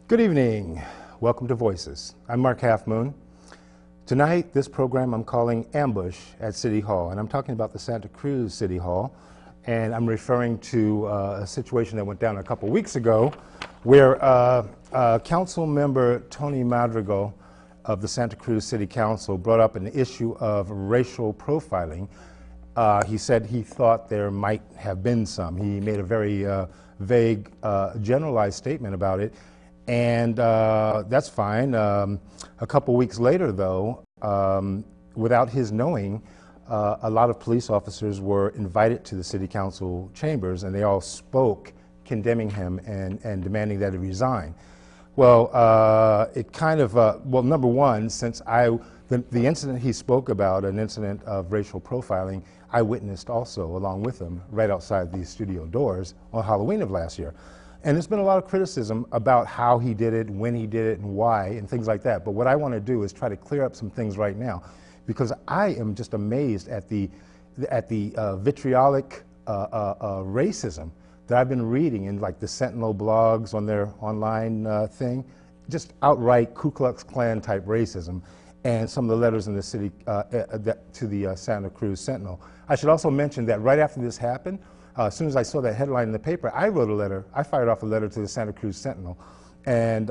Good evening. Welcome to Voices. I'm Mark Halfmoon. Tonight, this program I'm calling Ambush at City Hall, and I'm talking about the Santa Cruz City Hall, and I'm referring to a situation that went down a couple weeks ago where Council Member Tony Madrigal of the Santa Cruz City Council brought up an issue of racial profiling. He said he thought there might have been some. He made a very vague, generalized statement about it. And that's fine. A couple weeks later, though, without his knowing, a lot of police officers were invited to the city council chambers, and they all spoke condemning him and demanding that he resign. Well, it kind of, well, number one, since the incident he spoke about, an incident of racial profiling, I witnessed also along with him right outside these studio doors on Halloween of last year. And there's been a lot of criticism about how he did it, when he did it, and why, and things like that. But what I want to do is try to clear up some things right now, because I am just amazed at the vitriolic racism that I've been reading in like the Sentinel blogs on their online thing, just outright Ku Klux Klan type racism, and some of the letters in the city to the Santa Cruz Sentinel. I should also mention that right after this happened, as soon as I saw that headline in the paper, I wrote a letter. I fired off a letter to the Santa Cruz Sentinel and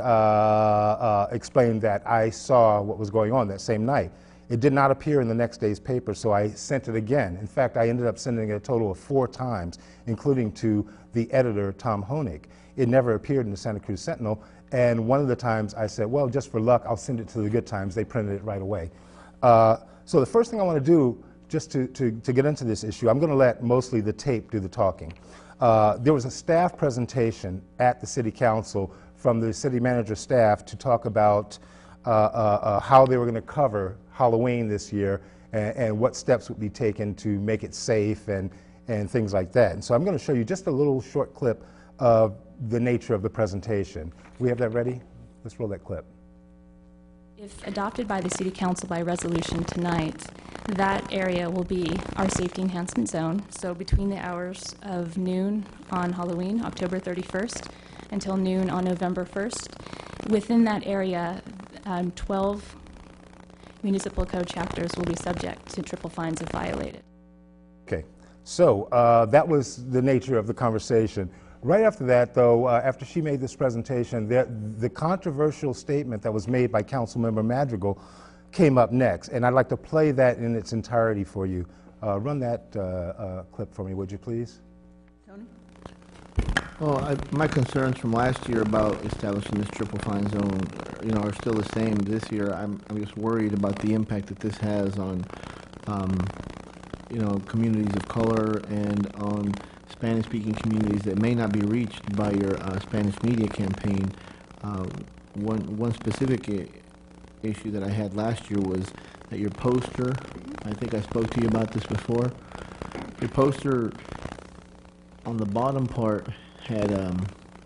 explained that I saw what was going on that same night. It did not appear in the next day's paper, so I sent it again. In fact, I ended up sending it a total of 4 times, including to the editor, Tom Honig. It never appeared in the Santa Cruz Sentinel, and one of the times I said, well, just for luck, I'll send it to the Good Times. They printed it right away. So the first thing I want to do, just to get into this issue, I'm going to let mostly the tape do the talking. There was a staff presentation at the City Council from the city manager staff to talk about how they were going to cover Halloween this year and what steps would be taken to make it safe and things like that. And so I'm going to show you just a little short clip of the nature of the presentation. We have that ready? Let's roll that clip. If adopted by the City Council by resolution tonight, that area will be our safety enhancement zone. So between the hours of noon on Halloween, October 31st, until noon on November 1st, within that area, 12 municipal code chapters will be subject to triple fines if violated. Okay, so that was the nature of the conversation. Right after that, though, after she made this presentation, the controversial statement that was made by Councilmember Madrigal came up next, and I'd like to play that in its entirety for you. Run that clip for me, would you please? Tony? Well, my concerns from last year about establishing this triple fine zone, are still the same. This year, I'm just worried about the impact that this has on, communities of color and on Spanish-speaking communities that may not be reached by your Spanish media campaign. One specific issue that I had last year was that your poster, I think I spoke to you about this before, your poster on the bottom part had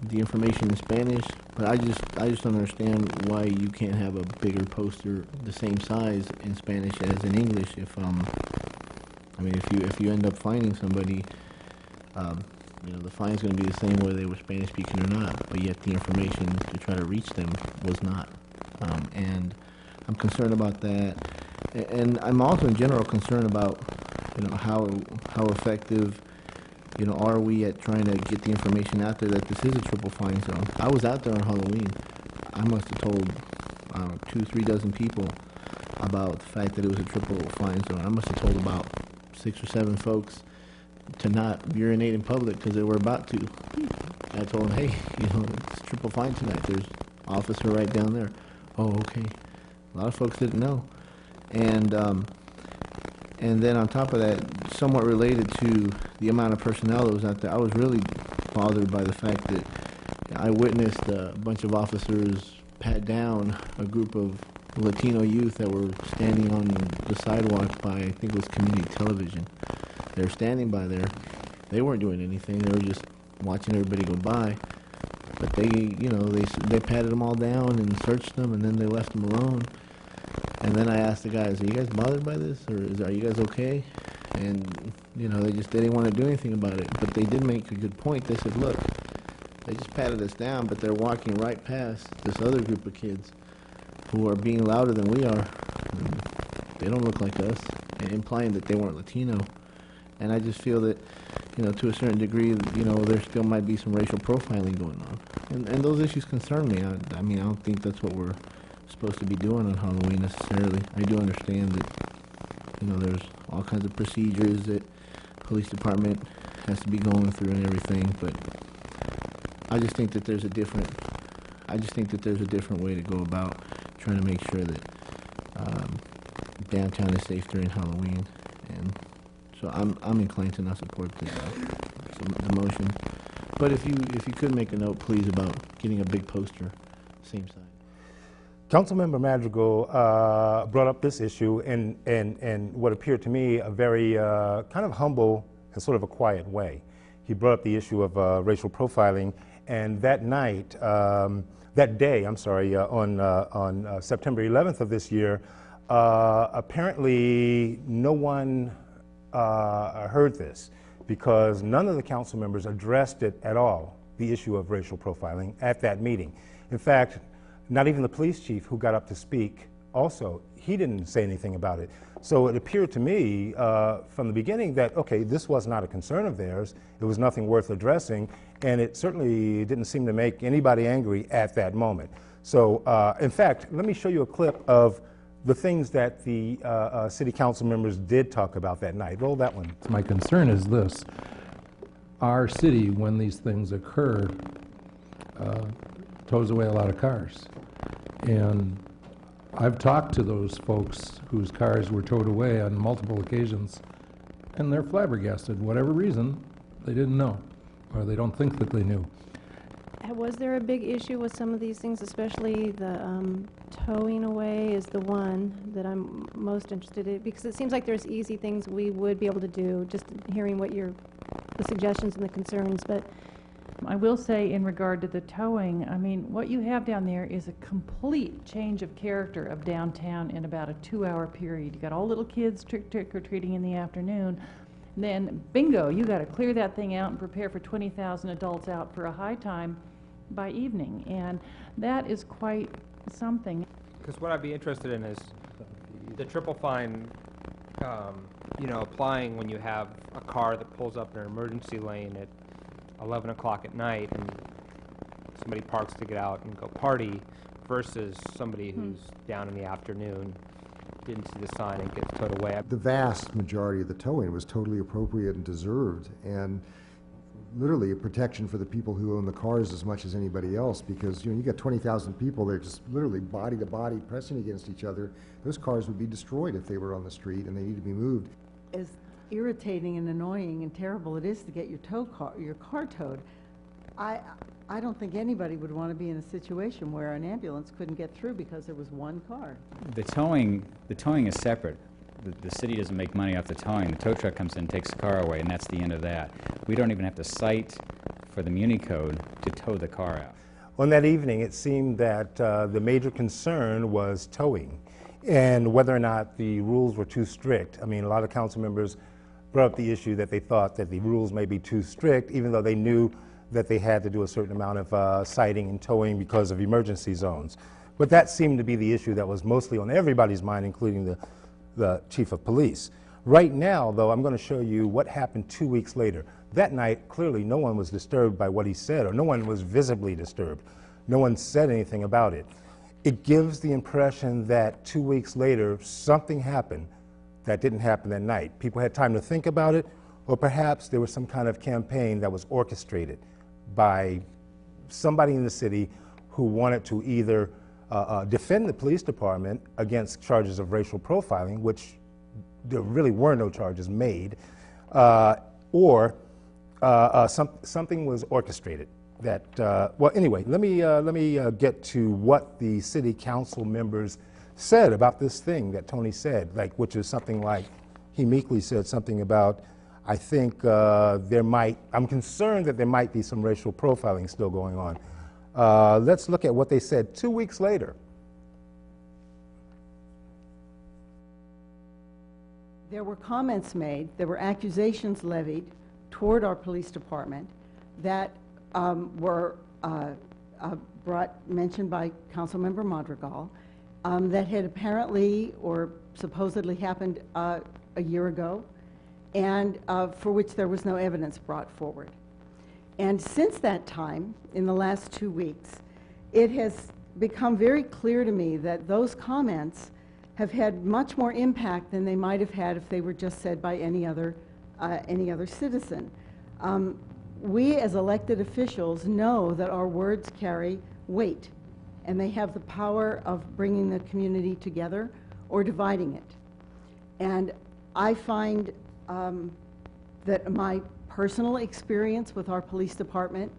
the information in Spanish, but I just don't understand why you can't have a bigger poster the same size in Spanish as in English. If you end up finding somebody, the fine's going to be the same whether they were Spanish speaking or not, but yet the information to try to reach them was not. And I'm concerned about that, and I'm also in general concerned about how effective are we at trying to get the information out there that this is a triple fine zone. I was out there on Halloween. I must have told 2-3 dozen people about the fact that it was a triple fine zone. I must have told about 6 or 7 folks to not urinate in public because they were about to. I told them, hey, it's triple fine tonight. There's an officer right down there. Oh, okay. A lot of folks didn't know. And then on top of that, somewhat related to the amount of personnel that was out there, I was really bothered by the fact that I witnessed a bunch of officers pat down a group of Latino youth that were standing on the sidewalk by, I think it was community television. They were standing by there. They weren't doing anything. They were just watching everybody go by. But they patted them all down and searched them, and then they left them alone. And then I asked the guys, are you guys bothered by this? Or are you guys okay? And, they didn't want to do anything about it. But they did make a good point. They said, look, They just patted us down, but they're walking right past this other group of kids who are being louder than we are. And they don't look like us, and implying that they weren't Latino. And I just feel that, you know, to a certain degree, you know, there still might be some racial profiling going on. And those issues concern me. I mean, I don't think that's what we're supposed to be doing on Halloween necessarily. I do understand that, you know, there's all kinds of procedures that police department has to be going through and everything, but I just think that there's a different way to go about trying to make sure that downtown is safe during Halloween. And so I'm inclined to not support the motion. But if you could make a note, please, about getting a big poster, same side. Councilmember Madrigal brought up this issue in what appeared to me a very kind of humble and sort of a quiet way. He brought up the issue of racial profiling, and that night, that day, I'm sorry, on September 11th of this year, apparently no one heard this because none of the council members addressed it at all, the issue of racial profiling at that meeting. In fact, not even the police chief who got up to speak also, he didn't say anything about it. So it appeared to me from the beginning that, okay, this was not a concern of theirs, it was nothing worth addressing, and it certainly didn't seem to make anybody angry at that moment. So in fact, let me show you a clip of the things that the city council members did talk about that night. Roll that one. My concern is this. Our city, when these things occur, tows away a lot of cars. And I've talked to those folks whose cars were towed away on multiple occasions, and they're flabbergasted. Whatever reason, they didn't know, or they don't think that they knew. Was there a big issue with some of these things, especially the towing away is the one that I'm most interested in, because it seems like there's easy things we would be able to do, just hearing what the suggestions and the concerns, but I will say in regard to the towing, I mean, what you have down there is a complete change of character of downtown in about a 2-hour period. You got all little kids trick-or-treating in the afternoon. Then, bingo, you got to clear that thing out and prepare for 20,000 adults out for a high time by evening. And that is quite something. Because what I'd be interested in is the triple fine, you know, applying when you have a car that pulls up in an emergency lane at 11 o'clock at night and somebody parks to get out and go party versus somebody who's down in the afternoon, didn't see the sign and gets towed away. The vast majority of the towing was totally appropriate and deserved, and literally a protection for the people who own the cars as much as anybody else, because you got 20,000 people, they're just literally body to body pressing against each other. Those cars would be destroyed if they were on the street, and they need to be moved. As irritating and annoying and terrible it is to get your car towed, I don't think anybody would want to be in a situation where an ambulance couldn't get through because there was one car. The towing is separate. The city doesn't make money off the towing. The tow truck comes in, takes the car away, and that's the end of that. We don't even have to cite for the Muni Code to tow the car out. On that evening, it seemed that the major concern was towing and whether or not the rules were too strict. I mean, a lot of council members brought up the issue that they thought that the rules may be too strict, even though they knew that they had to do a certain amount of citing and towing because of emergency zones. But that seemed to be the issue that was mostly on everybody's mind, including the chief of police. Right now, though, I'm going to show you what happened 2 weeks later. That night, clearly, no one was disturbed by what he said, or no one was visibly disturbed. No one said anything about it. It gives the impression that 2 weeks later, something happened that didn't happen that night. People had time to think about it, or perhaps there was some kind of campaign that was orchestrated by somebody in the city who wanted to either defend the police department against charges of racial profiling, which there really were no charges made, or something was orchestrated. That well, anyway, let me get to what the city council members said about this thing that Tony said, which is something like, he meekly said something about, I think I'm concerned that there might be some racial profiling still going on. Let's look at what they said 2 weeks later. There were comments made, there were accusations levied toward our police department that were mentioned by Councilmember Madrigal that had apparently or supposedly happened a year ago, and for which there was no evidence brought forward. And since that time, in the last 2 weeks, it has become very clear to me that those comments have had much more impact than they might have had if they were just said by any other citizen. We as elected officials know that our words carry weight, and they have the power of bringing the community together or dividing it. And I find that my personal experience with our police department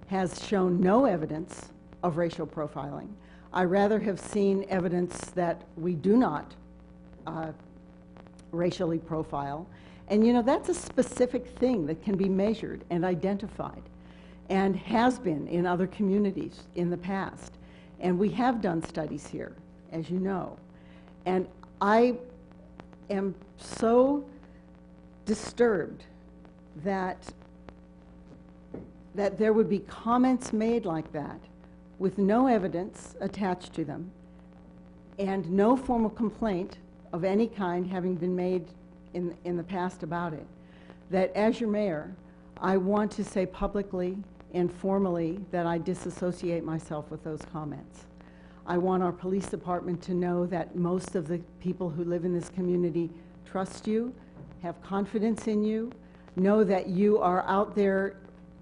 has shown no evidence of racial profiling. I rather have seen evidence that we do not racially profile. And you know, that's a specific thing that can be measured and identified and has been in other communities in the past. And we have done studies here, as you know. And I am so disturbed that there would be comments made like that with no evidence attached to them and no formal complaint of any kind having been made in the past about it, that as your mayor, I want to say publicly and formally that I disassociate myself with those comments. I want our police department to know that most of the people who live in this community trust you, have confidence in you, know that you are out there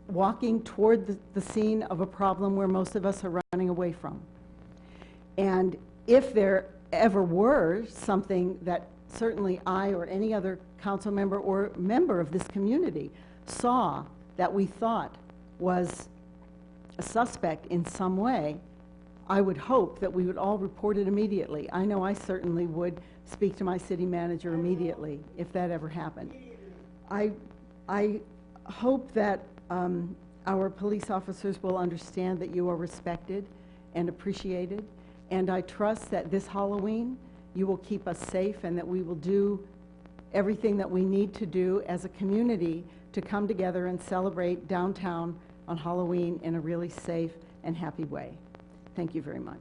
walking toward the scene of a problem where most of us are running away from. And if there ever were something that certainly I or any other council member or member of this community saw that we thought was a suspect in some way, I would hope that we would all report it immediately. I know I certainly would speak to my city manager immediately if that ever happened. I hope that our police officers will understand that you are respected and appreciated, and I trust that this Halloween you will keep us safe and that we will do everything that we need to do as a community to come together and celebrate downtown on Halloween in a really safe and happy way. Thank you very much.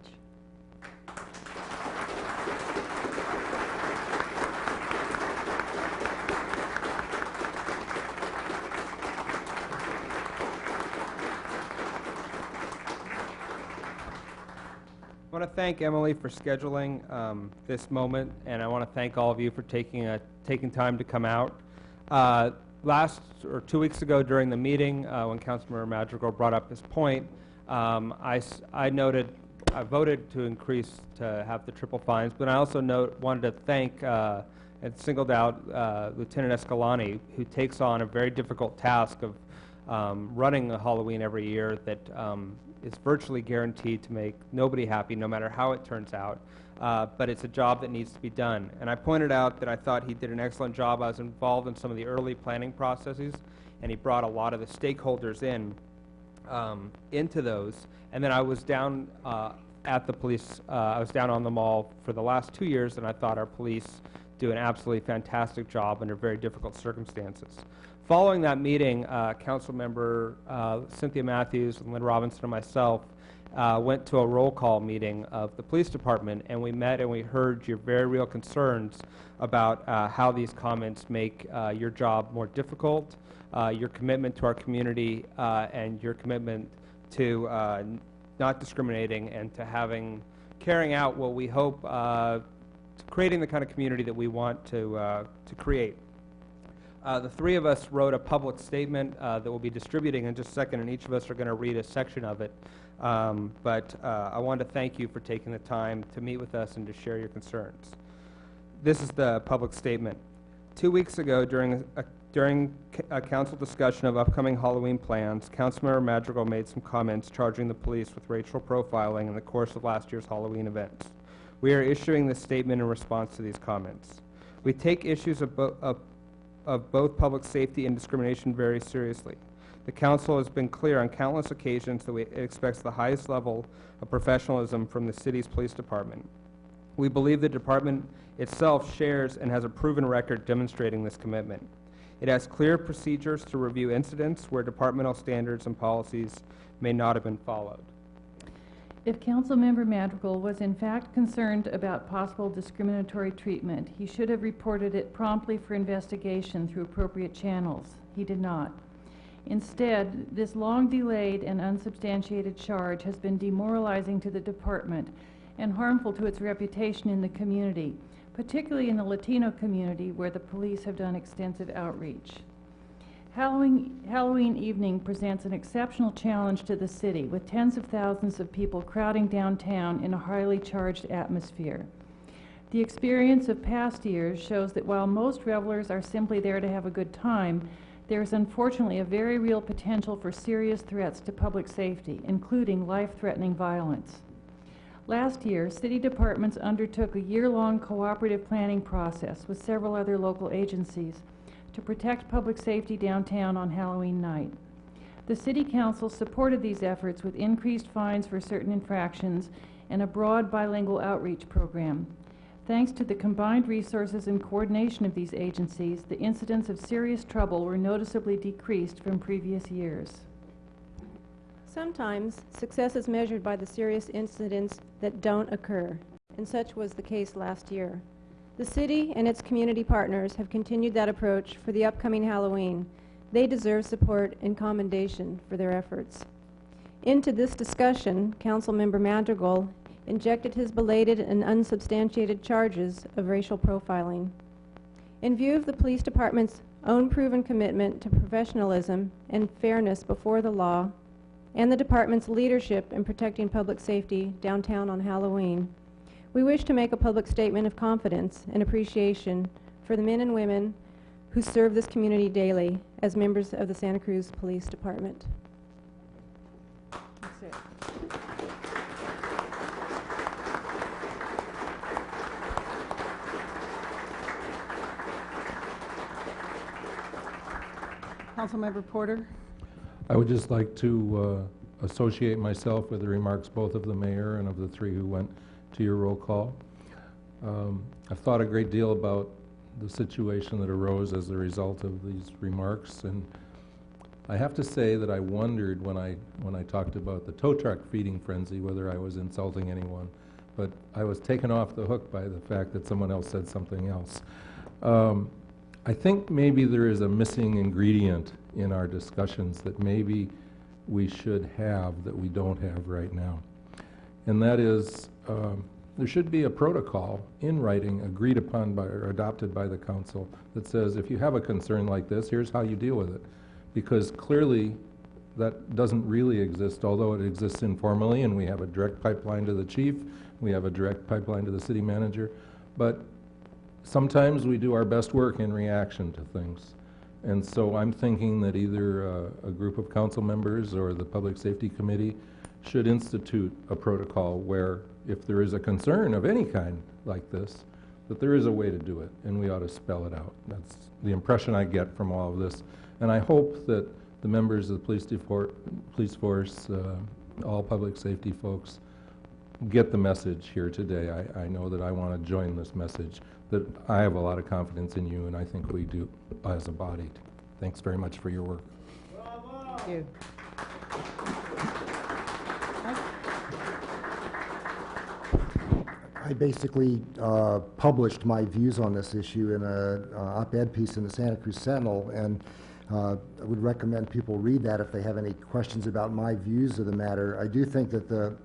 I want to thank Emily for scheduling this moment, and I want to thank all of you for taking time to come out. Last or 2 weeks ago during the meeting, when Councilmember Madrigal brought up this point, I voted to increase to have the triple fines, but I also wanted to thank and singled out Lieutenant Escalante, who takes on a very difficult task of running a Halloween every year that is virtually guaranteed to make nobody happy, no matter how it turns out. But it's a job that needs to be done. And I pointed out that I thought he did an excellent job. I was involved in some of the early planning processes, and he brought a lot of the stakeholders into those. And then I was down at the police, I was down on the mall for the last 2 years, and I thought our police do an absolutely fantastic job under very difficult circumstances. Following that meeting, Councilmember Cynthia Matthews and Lynn Robinson and myself went to a roll call meeting of the police department, and we met and we heard your very real concerns about how these comments make your job more difficult, your commitment to our community, and your commitment to not discriminating and to carrying out what we hope, creating the kind of community that we want to create. The three of us wrote a public statement that we'll be distributing in just a second, and each of us are going to read a section of it. But I want to thank you for taking the time to meet with us and to share your concerns. This is the public statement. 2 weeks ago, during a council discussion of upcoming Halloween plans, Councilmember Madrigal made some comments charging the police with racial profiling in the course of last year's Halloween events. We are issuing this statement in response to these comments. We take issues of both public safety and discrimination very seriously. The council has been clear on countless occasions that it expects the highest level of professionalism from the city's police department. We believe the department itself shares and has a proven record demonstrating this commitment. It has clear procedures to review incidents where departmental standards and policies may not have been followed. If Councilmember Madrigal was in fact concerned about possible discriminatory treatment, he should have reported it promptly for investigation through appropriate channels. He did not. Instead, this long-delayed and unsubstantiated charge has been demoralizing to the department and harmful to its reputation in the community, particularly in the Latino community where the police have done extensive outreach. Halloween evening presents an exceptional challenge to the city, with tens of thousands of people crowding downtown in a highly charged atmosphere. The experience of past years shows that while most revelers are simply there to have a good time, there is unfortunately a very real potential for serious threats to public safety, including life-threatening violence. Last year, city departments undertook a year-long cooperative planning process with several other local agencies to protect public safety downtown on Halloween night. The City Council supported these efforts with increased fines for certain infractions and a broad bilingual outreach program. Thanks to the combined resources and coordination of these agencies, the incidents of serious trouble were noticeably decreased from previous years. Sometimes success is measured by the serious incidents that don't occur, and such was the case last year. The city and its community partners have continued that approach for the upcoming Halloween. They deserve support and commendation for their efforts. Into this discussion, Councilmember Madrigal injected his belated and unsubstantiated charges of racial profiling. In view of the police department's own proven commitment to professionalism and fairness before the law, and the department's leadership in protecting public safety downtown on Halloween, we wish to make a public statement of confidence and appreciation for the men and women who serve this community daily as members of the Santa Cruz Police Department. That's it. Councilmember Porter? I would just like to associate myself with the remarks both of the mayor and of the three who went to your roll call. I've thought a great deal about the situation that arose as a result of these remarks, and I have to say that I wondered when I talked about the tow truck feeding frenzy whether I was insulting anyone, but I was taken off the hook by the fact that someone else said something else. I think maybe there is a missing ingredient in our discussions that maybe we should have that we don't have right now. And that is, there should be a protocol in writing agreed upon by or adopted by the council that says if you have a concern like this, here's how you deal with it. Because clearly that doesn't really exist, although it exists informally, and we have a direct pipeline to the chief, we have a direct pipeline to the city manager, but sometimes we do our best work in reaction to things. And so I'm thinking that either a group of council members or the Public Safety Committee should institute a protocol where if there is a concern of any kind like this, that there is a way to do it, and we ought to spell it out. That's the impression I get from all of this. And I hope that the members of the police force, all public safety folks, get the message here today. I know that I want to join this message, that I have a lot of confidence in you, and I think we do as a body. Thanks very much for your work. Bravo. Thank you. I basically published my views on this issue in an op-ed piece in the Santa Cruz Sentinel, and I would recommend people read that if they have any questions about my views of the matter. I do think that the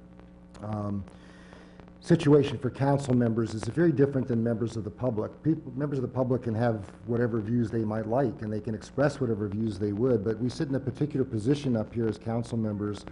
situation for council members is very different than members of the public. Members of the public can have whatever views they might like, and they can express whatever views they would, but we sit in a particular position up here as council members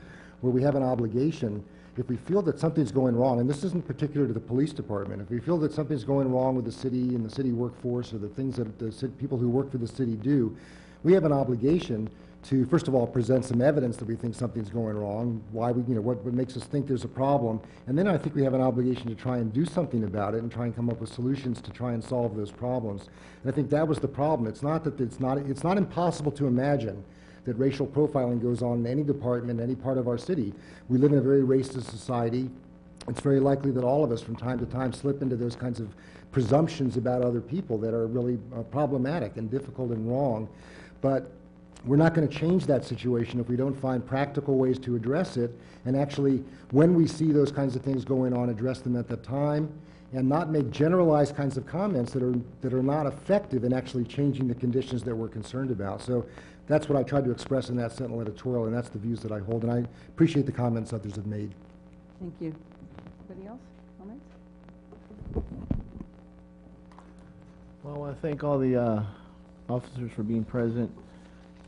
where we have an obligation. If we feel that something's going wrong, and this isn't particular to the police department, if we feel that something's going wrong with the city and the city workforce or the things that the people who work for the city do, we have an obligation to, first of all, present some evidence that we think something's going wrong, why we, what makes us think there's a problem, and then I think we have an obligation to try and do something about it and try and come up with solutions to try and solve those problems. And I think that was the problem. It's not that it's not impossible to imagine that racial profiling goes on in any department, any part of our city. We live in a very racist society. it's very likely that all of us from time to time slip into those kinds of presumptions about other people that are really problematic and difficult and wrong. But we're not going to change that situation if we don't find practical ways to address it, and actually, when we see those kinds of things going on, address them at the time, and not make generalized kinds of comments that are not effective in actually changing the conditions that we're concerned about. So that's what I tried to express in that Sentinel editorial, and that's the views that I hold, and I appreciate the comments others have made. Thank you. Anybody else? Comments? Well, I want to thank all the officers for being present.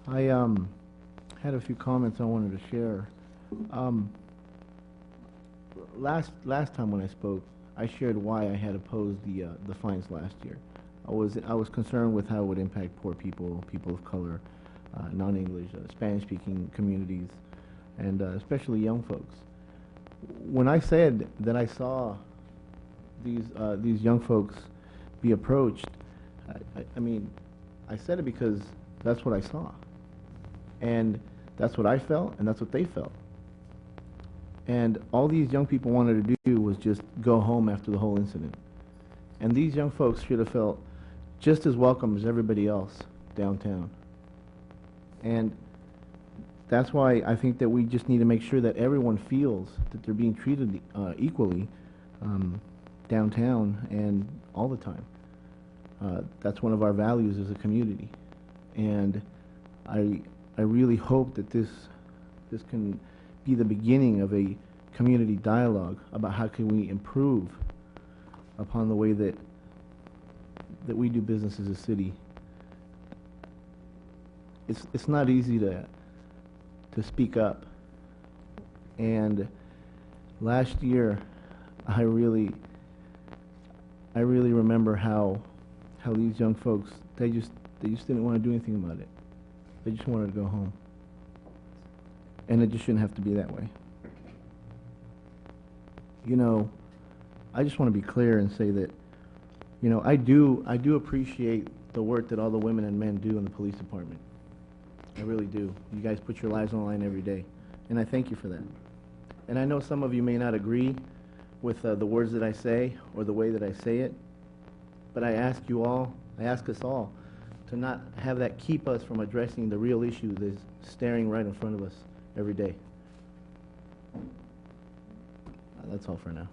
I had a few comments I wanted to share. Last time when I spoke, I shared why I had opposed the fines last year. I was concerned with how it would impact poor people, people of color, non-English, Spanish-speaking communities, and especially young folks. When I said that I saw these young folks be approached, I mean, I said it because that's what I saw. And that's what I felt, and that's what they felt. And all these young people wanted to do was just go home after the whole incident. And these young folks should have felt just as welcome as everybody else downtown. And that's why I think that we just need to make sure that everyone feels that they're being treated equally downtown and all the time. That's one of our values as a community. And I really hope that this can be the beginning of a community dialogue about how can we improve upon the way that we do business as a city. It's not easy to speak up. And last year, I really remember how these young folks, they just didn't want to do anything about it. They just wanted to go home. And it just shouldn't have to be that way. You know, I just want to be clear and say that, you know, I do appreciate the work that all the women and men do in the police department. I really do. You guys put your lives on the line every day. And I thank you for that. And I know some of you may not agree with the words that I say or the way that I say it, but I ask you all, I ask us all, to not have that keep us from addressing the real issue that's staring right in front of us every day. That's all for now.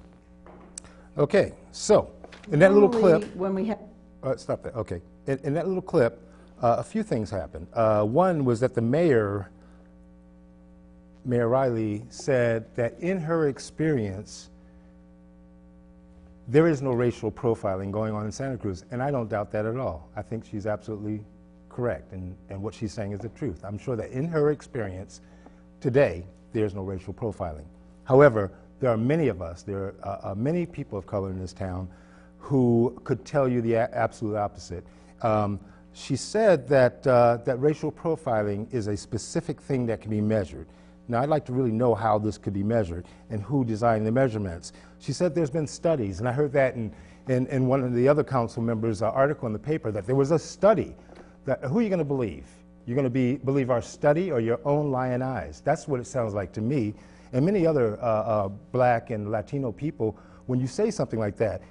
Okay, so in that little Normally, clip, when we have, stop that. Okay, in that little clip, a few things happened. One was that the Mayor Riley, said that in her experience, there is no racial profiling going on in Santa Cruz, and I don't doubt that at all. I think she's absolutely correct, and what she's saying is the truth. I'm sure that in her experience today, there's no racial profiling. However, there are many of us, there are many people of color in this town who could tell you the absolute opposite. She said that, that racial profiling is a specific thing that can be measured. Now, I'd like to really know how this could be measured and who designed the measurements. She said there's been studies, and I heard that in one of the other council members' article in the paper, that there was a study. That, who are you going to believe? You're going to believe our study or your own lying eyes? That's what it sounds like to me. And many other black and Latino people, when you say something like that,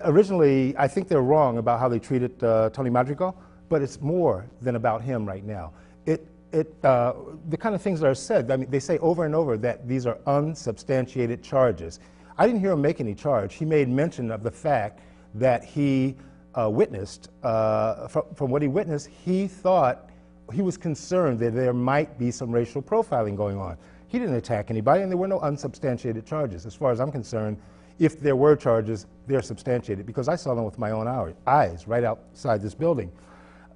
originally, I think they're wrong about how they treated Tony Madrigal, but it's more than about him right now. The kind of things that are said, I mean, they say over and over that these are unsubstantiated charges. I didn't hear him make any charge. He made mention of the fact that he witnessed, from what he witnessed, he thought, he was concerned that there might be some racial profiling going on. He didn't attack anybody, and there were no unsubstantiated charges. As far as I'm concerned, if there were charges, they're substantiated, because I saw them with my own eyes right outside this building.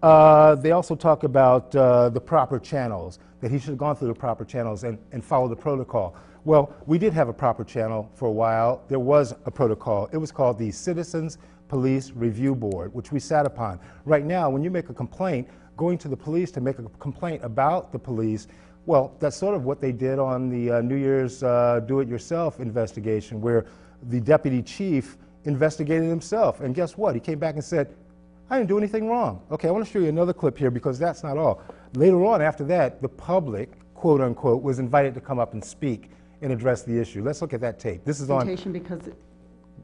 They also talk about the proper channels, that he should have gone through the proper channels and followed the protocol. Well, we did have a proper channel for a while. There was a protocol. It was called the Citizens Police Review Board, which we sat upon. Right now, when you make a complaint, going to the police to make a complaint about the police, well, that's sort of what they did on the New Year's do-it-yourself investigation, where the deputy chief investigated himself. And guess what? He came back and said, I didn't do anything wrong. Okay, I want to show you another clip here, because that's not all. Later on, after that, the public, quote unquote, was invited to come up and speak. and address the issue. Let's look at that tape. This is on, Presentation, because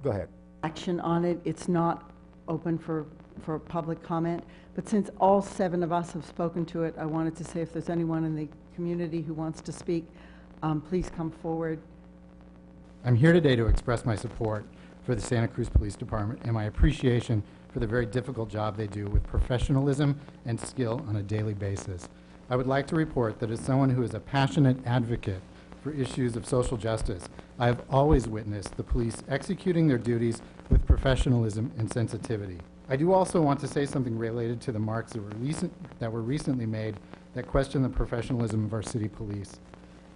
go ahead. action on it, it's not open for public comment. But since all 7 of us have spoken to it, I wanted to say if there's anyone in the community who wants to speak, please come forward. I'm here today to express my support for the Santa Cruz Police Department and my appreciation for the very difficult job they do with professionalism and skill on a daily basis. I would like to report that as someone who is a passionate advocate for issues of social justice, I have always witnessed the police executing their duties with professionalism and sensitivity. I do also want to say something related to the remarks that were recently made that question the professionalism of our city police.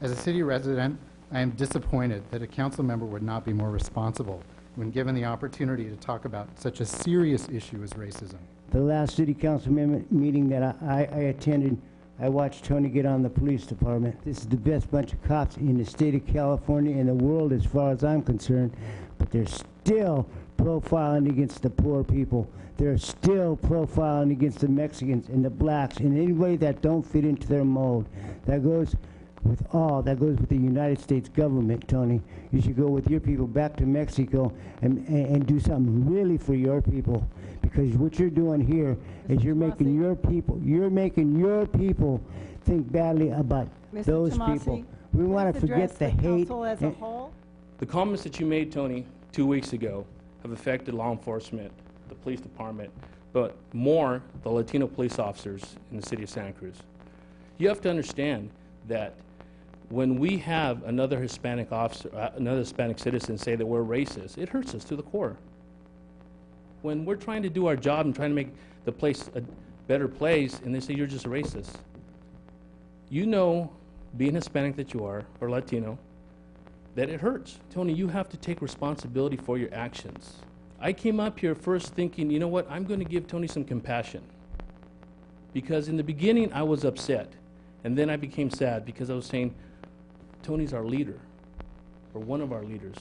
As a city resident, I am disappointed that a council member would not be more responsible when given the opportunity to talk about such a serious issue as racism. The last city council meeting that I attended, I watched Tony get on the police department. This is the best bunch of cops in the state of California and the world as far as I'm concerned, but they're still profiling against the poor people. They're still profiling against the Mexicans and the blacks and anybody that don't fit into their mold. That goes with the United States government, Tony. You should go with your people back to Mexico and do something really for your people, because what you're doing here is you're making your people think badly about those people. We want to forget the hate. As a whole? The comments that you made, Tony, 2 weeks ago have affected law enforcement, the police department, but more the Latino police officers in the city of Santa Cruz. You have to understand that when we have another Hispanic officer, another Hispanic citizen say that we're racist, it hurts us to the core. When we're trying to do our job and trying to make the place a better place, and they say you're just a racist, you know, being Hispanic that you are, or Latino, that it hurts. Tony, you have to take responsibility for your actions. I came up here first thinking, you know what, I'm going to give Tony some compassion. Because in the beginning, I was upset. And then I became sad because I was saying, Tony's our leader, or one of our leaders.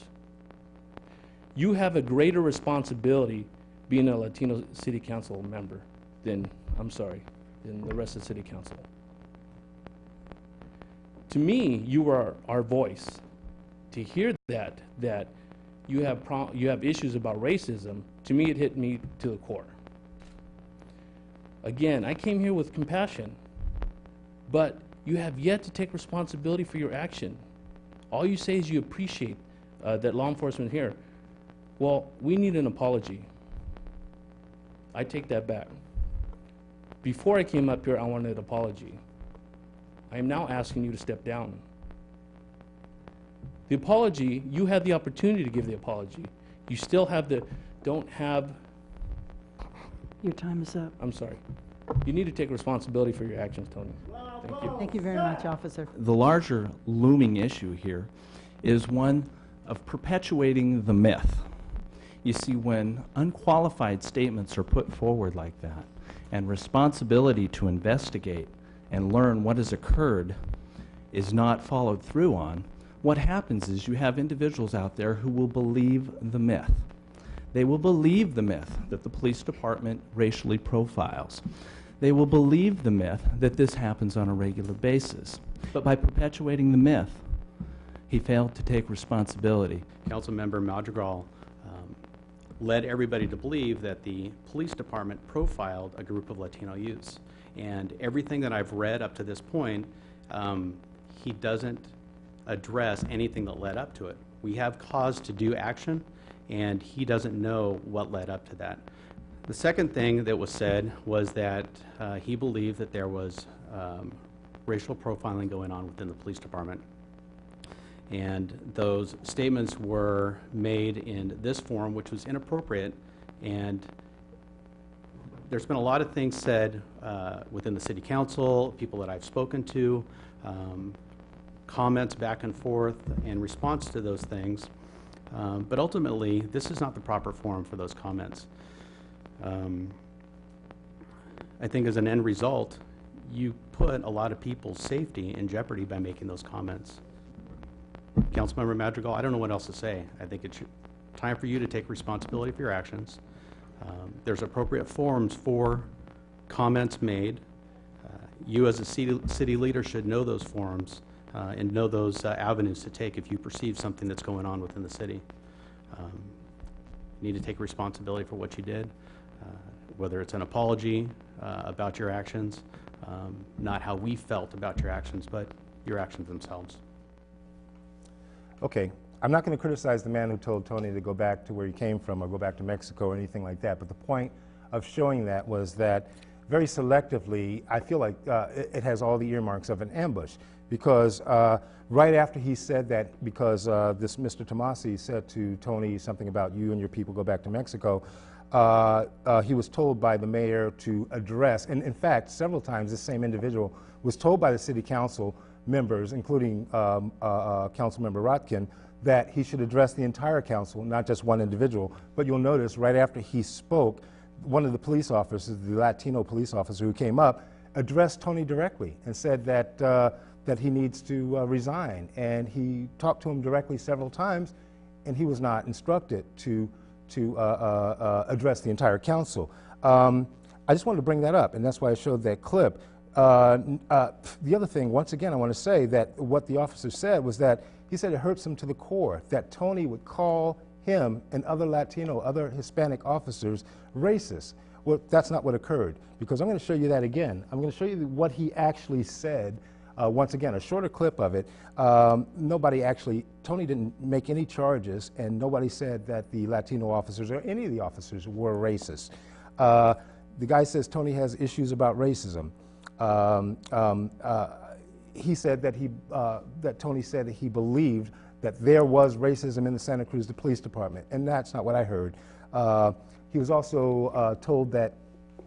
You have a greater responsibility being a Latino city council member than the rest of the city council. To me, you are our voice. To hear that you have issues about racism, to me it hit me to the core. Again, I came here with compassion, but you have yet to take responsibility for your action. All you say is you appreciate that law enforcement here. Well, we need an apology. I take that back. Before I came up here, I wanted an apology. I am now asking you to step down. The apology, you had the opportunity to give the apology. You still don't have. Your time is up. I'm sorry. You need to take responsibility for your actions, Tony. Thank you. Thank you very much, officer. The larger looming issue here is one of perpetuating the myth. You see, when unqualified statements are put forward like that, and responsibility to investigate and learn what has occurred is not followed through on, what happens is you have individuals out there who will believe the myth. They will believe the myth that the police department racially profiles. They will believe the myth that this happens on a regular basis. But by perpetuating the myth, he failed to take responsibility. Councilmember Madrigal led everybody to believe that the police department profiled a group of Latino youths. And everything that I've read up to this point, he doesn't address anything that led up to it. We have cause to do action, and he doesn't know what led up to that. The second thing that was said was that he believed that there was racial profiling going on within the police department. And those statements were made in this forum, which was inappropriate. And there's been a lot of things said within the city council, people that I've spoken to, comments back and forth in response to those things. But ultimately, this is not the proper forum for those comments. I think as an end result, you put a lot of people's safety in jeopardy by making those comments. Councilmember Madrigal, I don't know what else to say. I think it's time for you to take responsibility for your actions. There's appropriate forums for comments made. You as a city leader should know those forums and know those avenues to take if you perceive something that's going on within the city. You need to take responsibility for what you did, whether it's an apology about your actions, not how we felt about your actions, but your actions themselves. Okay, I'm not going to criticize the man who told Tony to go back to where he came from or go back to Mexico or anything like that, but the point of showing that was that very selectively, I feel like it has all the earmarks of an ambush, because right after he said that, because this Mr. Tomasi said to Tony something about you and your people go back to Mexico, he was told by the mayor to address, and in fact, several times this same individual was told by the city council members, including Council Member Rotkin, that he should address the entire council, not just one individual. But you'll notice right after he spoke, one of the police officers, the Latino police officer who came up, addressed Tony directly and said that, that he needs to resign. And he talked to him directly several times, and he was not instructed to address the entire council. I just wanted to bring that up, and that's why I showed that clip. The other thing, once again, I want to say that what the officer said was that he said it hurts him to the core that Tony would call him and other Latino, other Hispanic officers racist. Well, that's not what occurred, because I'm going to show you that again. I'm going to show you what he actually said. Once again, a shorter clip of it. Nobody actually, Tony didn't make any charges, and nobody said that the Latino officers or any of the officers were racist. The guy says Tony has issues about racism. He said that that Tony said that he believed that there was racism in the Santa Cruz Police Department, and that's not what I heard. He was also told that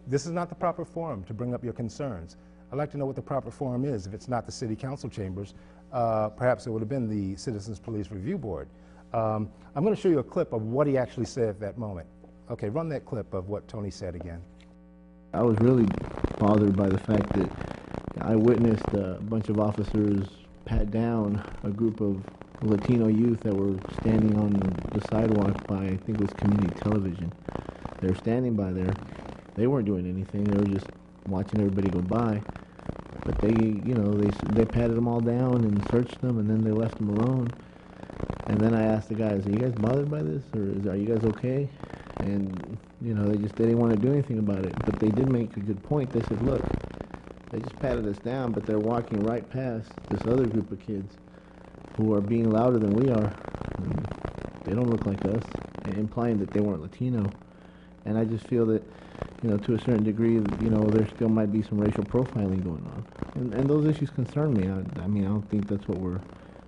this is not the proper forum to bring up your concerns. I'd like to know what the proper forum is. If it's not the city council chambers, perhaps it would have been the Citizens Police Review Board. I'm going to show you a clip of what he actually said at that moment. Okay, run that clip of what Tony said again. I was really bothered by the fact that I witnessed a bunch of officers pat down a group of Latino youth that were standing on the sidewalk by, I think it was community television. They were standing by there. They weren't doing anything. They were just watching everybody go by. But they, you know, they patted them all down and searched them, and then they left them alone. And then I asked the guys, are you guys bothered by this, or are you guys okay? And, you know, they didn't want to do anything about it. But they did make a good point. They said, look, they just patted us down, but they're walking right past this other group of kids who are being louder than we are. And they don't look like us, implying that they weren't Latino. And I just feel that, you know, to a certain degree, you know, there still might be some racial profiling going on. And those issues concern me. I mean, I don't think that's what we're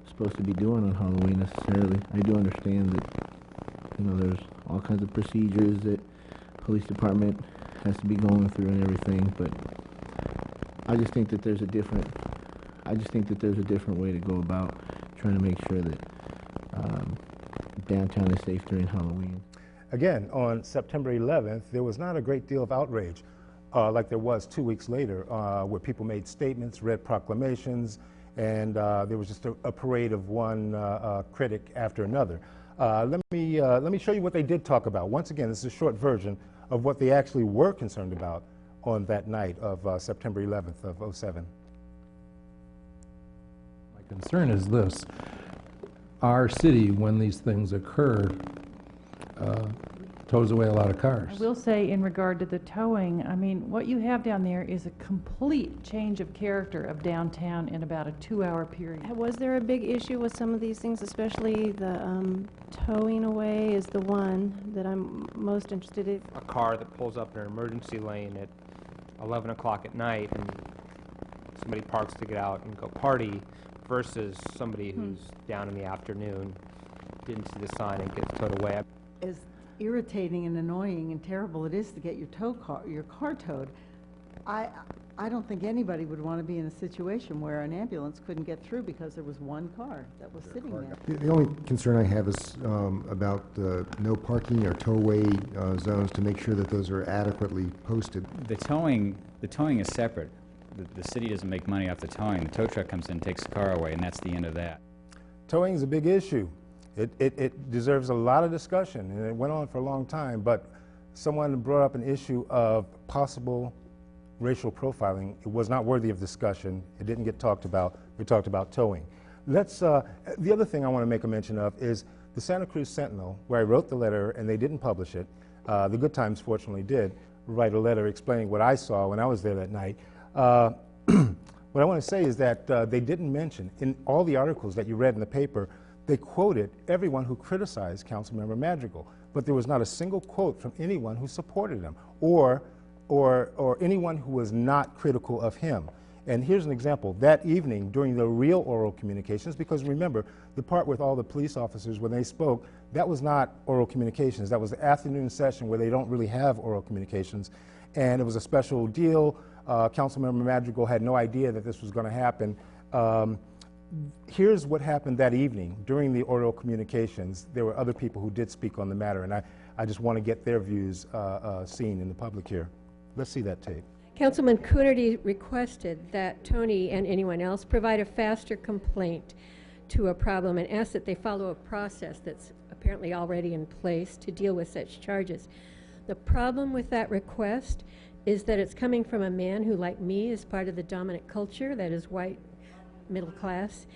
supposed to be doing on Halloween necessarily. I do understand that, you know, there's all kinds of procedures that police department has to be going through and everything, but I just think that there's a different way to go about trying to make sure that downtown is safe during Halloween. Again, on September 11th, there was not a great deal of outrage like there was 2 weeks later, where people made statements, read proclamations, and there was just a parade of one critic after another. Let me show you what they did talk about. Once again, this is a short version of what they actually were concerned about on that night of September 11th of '07. My concern is this. Our city, when these things occur, tows away a lot of cars. I will say in regard to the towing, I mean, what you have down there is a complete change of character of downtown in about a 2-hour period. Was there a big issue with some of these things, especially the towing away is the one that I'm most interested in? A car that pulls up in an emergency lane at 11 o'clock at night and somebody parks to get out and go party versus somebody who's down in the afternoon, didn't see the sign and gets towed away. As irritating and annoying and terrible it is to get your car towed, I don't think anybody would want to be in a situation where an ambulance couldn't get through because there was one car that was sitting there. The only concern I have is about no parking or towaway zones to make sure that those are adequately posted. The towing is separate. The city doesn't make money off the towing. The tow truck comes in, takes the car away, and that's the end of that. Towing is a big issue. It deserves a lot of discussion, and it went on for a long time, but someone brought up an issue of possible racial profiling. It was not worthy of discussion. It didn't get talked about. We talked about towing. The other thing I want to make a mention of is the Santa Cruz Sentinel, where I wrote the letter and they didn't publish it. The Good Times fortunately did write a letter explaining what I saw when I was there that night. What I want to say is that they didn't mention, in all the articles that you read in the paper, they quoted everyone who criticized Councilmember Madrigal, but there was not a single quote from anyone who supported him or anyone who was not critical of him. And here's an example. That evening, during the real oral communications, because remember, the part with all the police officers when they spoke, that was not oral communications. That was the afternoon session where they don't really have oral communications. And it was a special deal. Councilmember Madrigal had no idea that this was going to happen. Here's what happened that evening. During the oral communications, there were other people who did speak on the matter, and I just want to get their views seen in the public here. Let's see that tape. Councilman Coonerty requested that Tony and anyone else provide a faster complaint to a problem and asked that they follow a process that's apparently already in place to deal with such charges. The problem with that request is that it's coming from a man who, like me, is part of the dominant culture, that is white, middle class.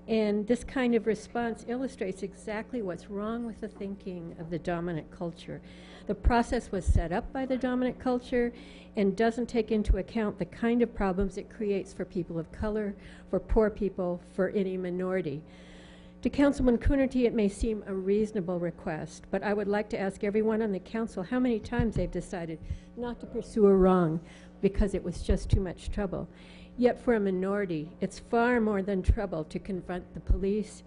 And this kind of response illustrates exactly what's wrong with the thinking of the dominant culture. The process was set up by the dominant culture and doesn't take into account the kind of problems it creates for people of color, for poor people, for any minority. To Councilman Coonerty, it may seem a reasonable request, but I would like to ask everyone on the council how many times they've decided not to pursue a wrong because it was just too much trouble. Yet for a minority, it's far more than trouble to confront the police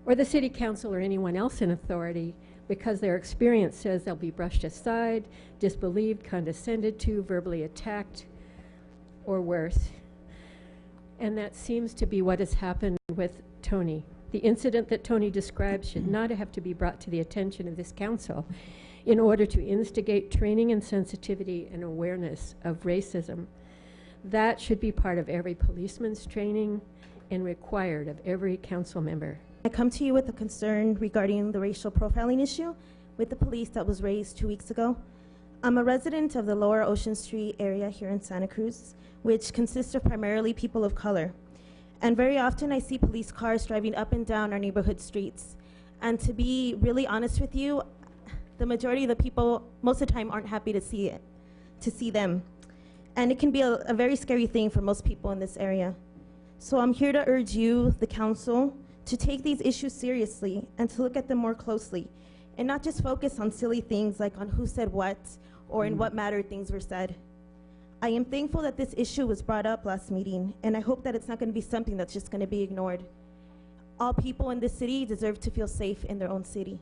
or the city council or anyone else in authority because their experience says they'll be brushed aside, disbelieved, condescended to, verbally attacked, or worse. And that seems to be what has happened with Tony. The incident that Tony describes should not have to be brought to the attention of this council in order to instigate training and sensitivity and awareness of racism. That should be part of every policeman's training and required of every council member. I come to you with a concern regarding the racial profiling issue with the police that was raised 2 weeks ago. I'm a resident of the Lower Ocean Street area here in Santa Cruz, which consists of primarily people of color. And very often I see police cars driving up and down our neighborhood streets. And to be really honest with you, the majority of the people most of the time aren't happy to see them. And it can be a very scary thing for most people in this area. So I'm here to urge you, the council, to take these issues seriously and to look at them more closely and not just focus on silly things like on who said what or in what matter things were said. I am thankful that this issue was brought up last meeting, and I hope that it's not going to be something that's just going to be ignored. All people in this city deserve to feel safe in their own city.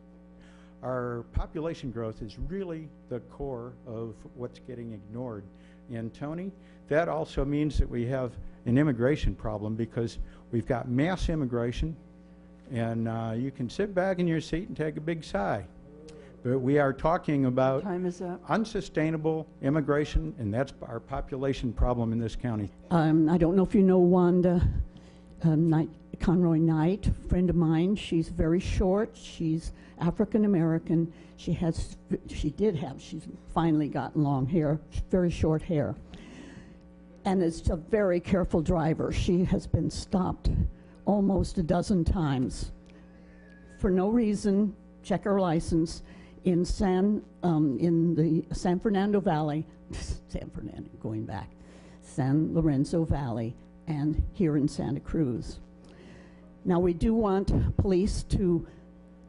Our population growth is really the core of what's getting ignored. And Tony, that also means that we have an immigration problem because we've got mass immigration, and you can sit back in your seat and take a big sigh. But we are talking about unsustainable immigration, and that's our population problem in this county. I don't know if you know Wanda Conroy Knight, a friend of mine. She's very short. She's African American. She's finally gotten long hair, very short hair. And is a very careful driver. She has been stopped almost a dozen times for no reason. Check her license in the San Fernando Valley, San Lorenzo Valley, and here in Santa Cruz. Now, we do want police to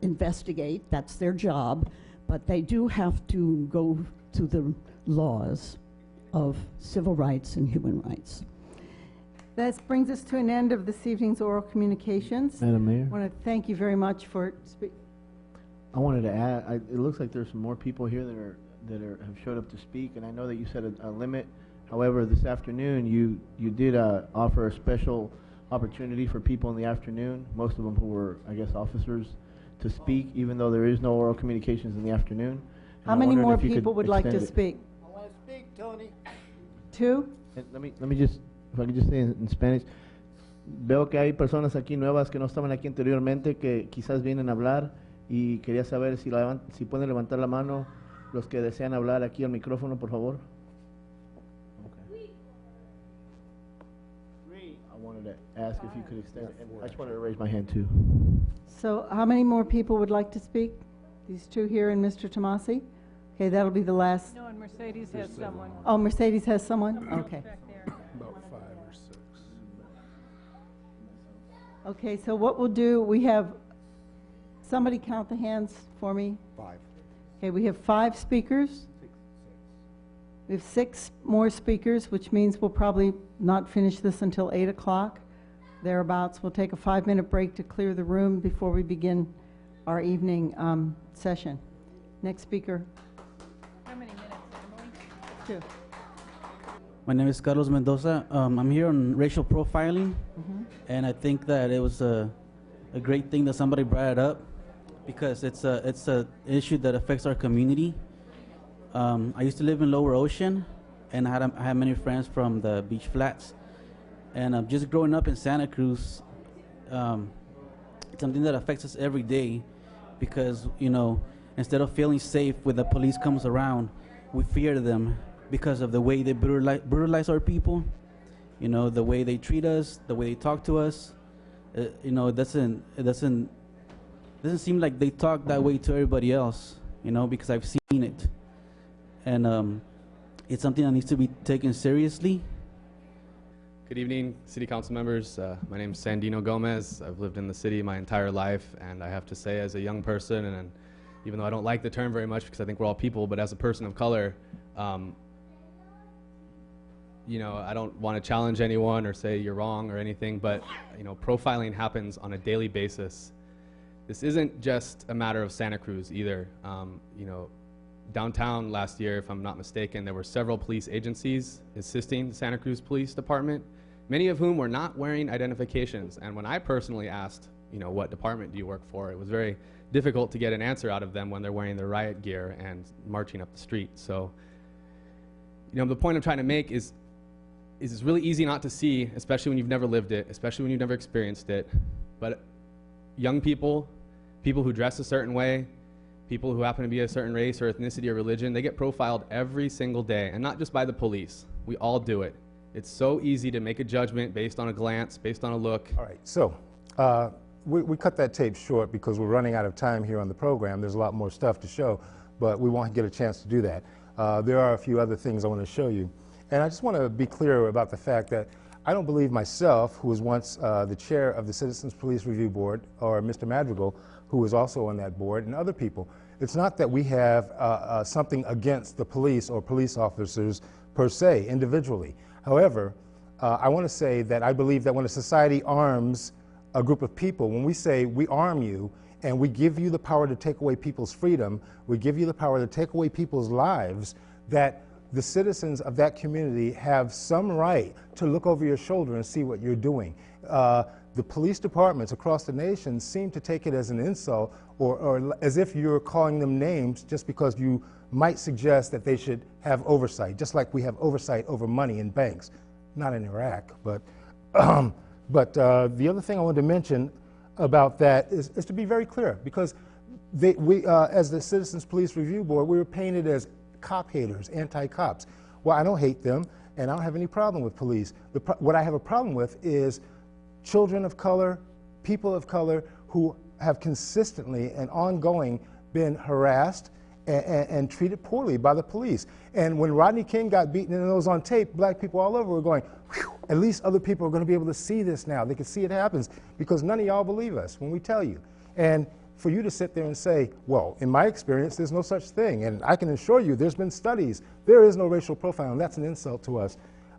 investigate, that's their job, but they do have to go to the laws of civil rights and human rights. That brings us to an end of this evening's oral communications. Madam Mayor? I want to thank you very much for I wanted to add, it looks like there's some more people here that have showed up to speak, and I know that you set a limit. However, this afternoon you did offer a special opportunity for people in the afternoon, most of them who were, I guess, officers, to speak, even though there is no oral communications in the afternoon. How many more people would like to speak? I want to speak, Tony. Two? And let me just, if I could just say in Spanish, veo que hay personas aquí nuevas que no estaban aquí anteriormente que quizás vienen a hablar y quería saber si pueden levantar la mano los que desean hablar aquí al micrófono, por favor. Okay. I wanted to ask if you could extend it. And I just wanted to raise my hand too. So how many more people would like to speak? These two here and Mr. Tomasi? Okay, that'll be the last. No, and Mercedes has someone. Oh, Mercedes has someone? Okay. Back there. About 5 or 6. Okay, so what we'll do, we have, somebody count the hands for me. 5. Okay, we have 5 speakers. We have 6 more speakers, which means we'll probably not finish this until 8 o'clock, thereabouts. We'll take a 5-minute break to clear the room before we begin our evening session. Next speaker. How many minutes, Emily? 2. My name is Carlos Mendoza. I'm here on racial profiling, and I think that it was a great thing that somebody brought it up because it's a issue that affects our community. I used to live in Lower Ocean, and I had many friends from the beach flats. And just growing up in Santa Cruz, it's something that affects us every day because, you know, instead of feeling safe when the police comes around, we fear them because of the way they brutalize our people, you know, the way they treat us, the way they talk to us. You know, it doesn't seem like they talk that way to everybody else, you know, because I've seen it. And it's something that needs to be taken seriously. Good evening, City Council members. My name is Sandino Gomez. I've lived in the city my entire life, and I have to say, as a young person, and even though I don't like the term very much because I think we're all people, but as a person of color, you know, I don't want to challenge anyone or say you're wrong or anything, but you know, profiling happens on a daily basis. This isn't just a matter of Santa Cruz either. You know, downtown last year, if I'm not mistaken, there were several police agencies assisting the Santa Cruz Police Department, many of whom were not wearing identifications. And when I personally asked, you know, what department do you work for, it was very difficult to get an answer out of them when they're wearing their riot gear and marching up the street. So, you know, the point I'm trying to make is it's really easy not to see, especially when you've never lived it, especially when you've never experienced it. But young people, people who dress a certain way, people who happen to be a certain race or ethnicity or religion, they get profiled every single day, and not just by the police. We all do it. It's so easy to make a judgment based on a glance, based on a look. All right, so we cut that tape short because we're running out of time here on the program. There's a lot more stuff to show, but we won't get a chance to do that. There are a few other things I want to show you. And I just want to be clear about the fact that I don't believe myself, who was once the chair of the Citizens Police Review Board, or Mr. Madrigal, who was also on that board, and other people. It's not that we have something against the police or police officers per se, individually. However, I want to say that I believe that when a society arms a group of people, when we say we arm you and we give you the power to take away people's freedom, we give you the power to take away people's lives, that the citizens of that community have some right to look over your shoulder and see what you're doing. The police departments across the nation seem to take it as an insult or as if you're calling them names just because you might suggest that they should have oversight, just like we have oversight over money in banks. Not in Iraq, but the other thing I wanted to mention about that is to be very clear, because we, as the Citizens Police Review Board, we were painted as cop haters, anti-cops. Well, I don't hate them, and I don't have any problem with police. What I have a problem with is children of color, people of color who have consistently and ongoing been harassed and treated poorly by the police. And when Rodney King got beaten in the nose on tape, black people all over were going, whew, at least other people are going to be able to see this now. They can see it happens, because none of y'all believe us when we tell you. And for you to sit there and say, well, in my experience, there's no such thing. And I can assure you, there's been studies. There is no racial profiling. That's an insult to us.